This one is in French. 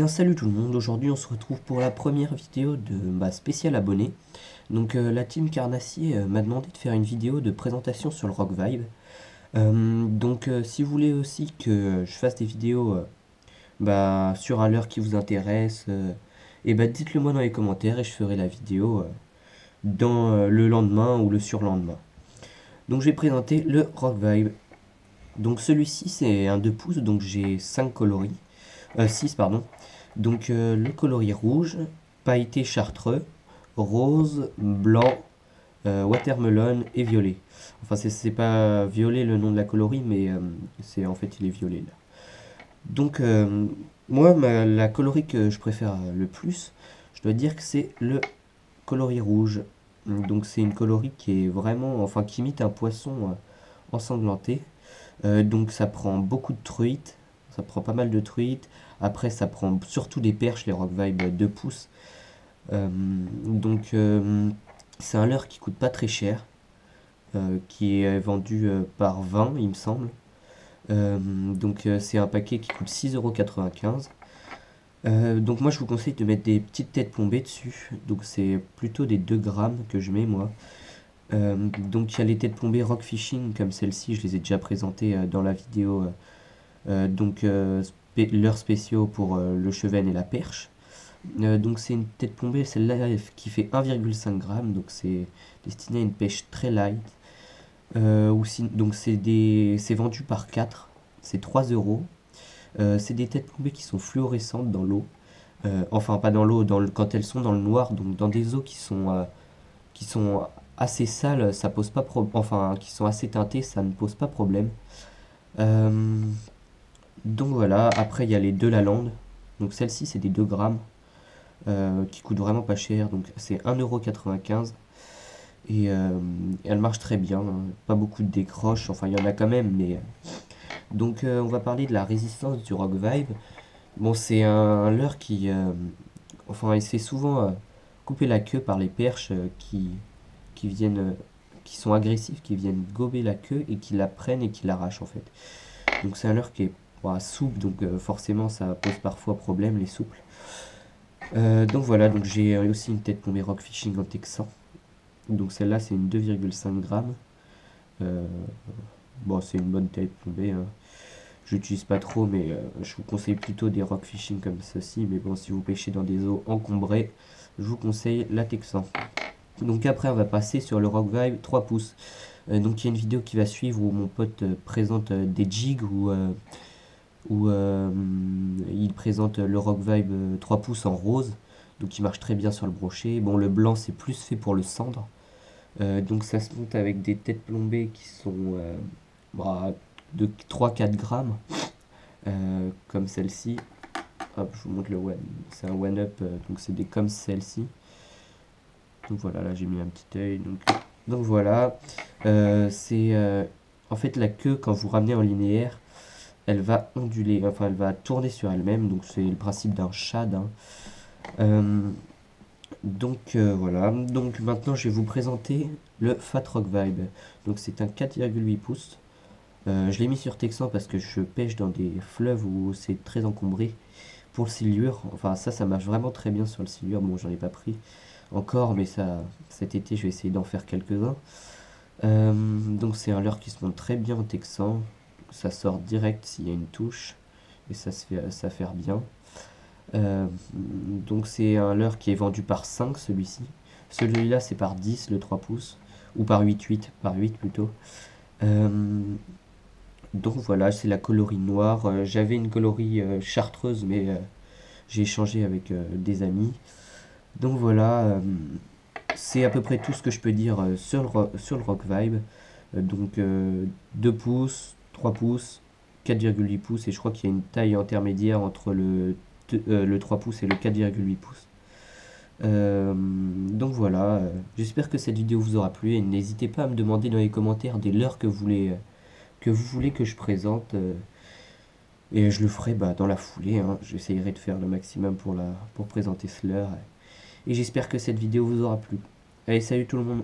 bien salut tout le monde, aujourd'hui on se retrouve pour la première vidéo de spécial abonné. Donc la team Carnassier m'a demandé de faire une vidéo de présentation sur le Rock Vibe. Si vous voulez aussi que je fasse des vidéos sur un leurre qui vous intéresse, et dites-le moi dans les commentaires et je ferai la vidéo dans le lendemain ou le surlendemain. Donc je vais présenter le Rock Vibe. Donc celui-ci c'est un 2 pouces, donc j'ai 5 coloris. 6 pardon. Donc le coloris rouge, pailleté chartreux, rose, blanc, watermelon et violet. Enfin c'est pas violet le nom de la coloris, mais c'est en fait il est violet là. Donc moi la coloris que je préfère le plus, je dois dire que c'est le coloris rouge. Donc c'est une coloris qui est vraiment, enfin qui imite un poisson ensanglanté. Donc ça prend beaucoup de truites, ça prend pas mal de truites. Après ça prend surtout des perches, les Rock Vibe 2 pouces. C'est un leurre qui coûte pas très cher, qui est vendu par 20 il me semble. C'est un paquet qui coûte 6,95 €. Donc moi je vous conseille de mettre des petites têtes plombées dessus. Donc c'est plutôt des 2 grammes que je mets moi. Donc il y a les têtes plombées Rock Fishing comme celle-ci, je les ai déjà présentées dans la vidéo. Leurs spéciaux pour le cheven et la perche. Donc c'est une tête plombée, celle-là qui fait 1,5 g, donc c'est destiné à une pêche très light. Donc c'est vendu par 4, c'est 3 €. C'est des têtes plombées qui sont fluorescentes dans l'eau. Enfin pas dans l'eau, quand elles sont dans le noir, donc dans des eaux qui sont assez sales, ça pose pas enfin qui sont assez teintées, ça ne pose pas problème. Donc voilà, après il y a les deux Lalande. Donc celle-ci c'est des 2 grammes qui coûtent vraiment pas cher. Donc c'est 1,95 € et elle marche très bien, hein. Pas beaucoup de décroches, enfin il y en a quand même, mais on va parler de la résistance du Rock Vibe. Bon, c'est un leurre qui enfin il se fait souvent couper la queue par les perches qui viennent qui sont agressifs, qui viennent gober la queue et qui la prennent et qui l'arrachent en fait. Donc c'est un leurre qui est souple, donc forcément ça pose parfois problème les souples. Donc voilà, donc j'ai aussi une tête plombée Rock Fishing en texan. Donc celle-là c'est une 2,5 g. C'est une bonne tête plombée, hein. J'utilise pas trop, mais je vous conseille plutôt des Rock Fishing comme ceci. Mais bon, si vous pêchez dans des eaux encombrées, je vous conseille la texan. Donc après on va passer sur le Rock Vibe 3 pouces. Donc il y a une vidéo qui va suivre où mon pote présente des jigs où il présente le Rock Vibe 3 pouces en rose, donc il marche très bien sur le brochet. Bon, le blanc c'est plus fait pour le cendre. Donc ça se monte avec des têtes plombées qui sont de 3-4 grammes, comme celle-ci. Hop, je vous montre le one, c'est un one up, donc c'est des comme celle-ci. Donc voilà, là j'ai mis un petit œil. Donc voilà, en fait la queue quand vous ramenez en linéaire, elle va onduler, enfin elle va tourner sur elle-même, donc c'est le principe d'un shad, hein. Voilà, donc maintenant je vais vous présenter le Fat Rock Vibe. Donc c'est un 4,8 pouces. Je l'ai mis sur texan parce que je pêche dans des fleuves où c'est très encombré. Pour le silure, enfin ça marche vraiment très bien sur le silure. Bon, j'en ai pas pris encore, mais cet été je vais essayer d'en faire quelques-uns. Donc c'est un leurre qui se monte très bien en texan. Ça sort direct s'il y a une touche et ça fait bien. Donc c'est un leurre qui est vendu par 5, celui-ci. Celui-là c'est par 10 le 3 pouces, ou par 8 plutôt. Donc voilà, c'est la coloris noire. J'avais une coloris chartreuse, mais j'ai échangé avec des amis. Donc voilà, c'est à peu près tout ce que je peux dire sur le Rock Vibe. 2 pouces, 3 pouces, 4,8 pouces, et je crois qu'il y a une taille intermédiaire entre le 3 pouces et le 4,8 pouces. Donc voilà, j'espère que cette vidéo vous aura plu et n'hésitez pas à me demander dans les commentaires des leurres que vous voulez que je présente, et je le ferai dans la foulée, hein. J'essayerai de faire le maximum pour présenter ce leurre, et j'espère que cette vidéo vous aura plu. Allez, salut tout le monde!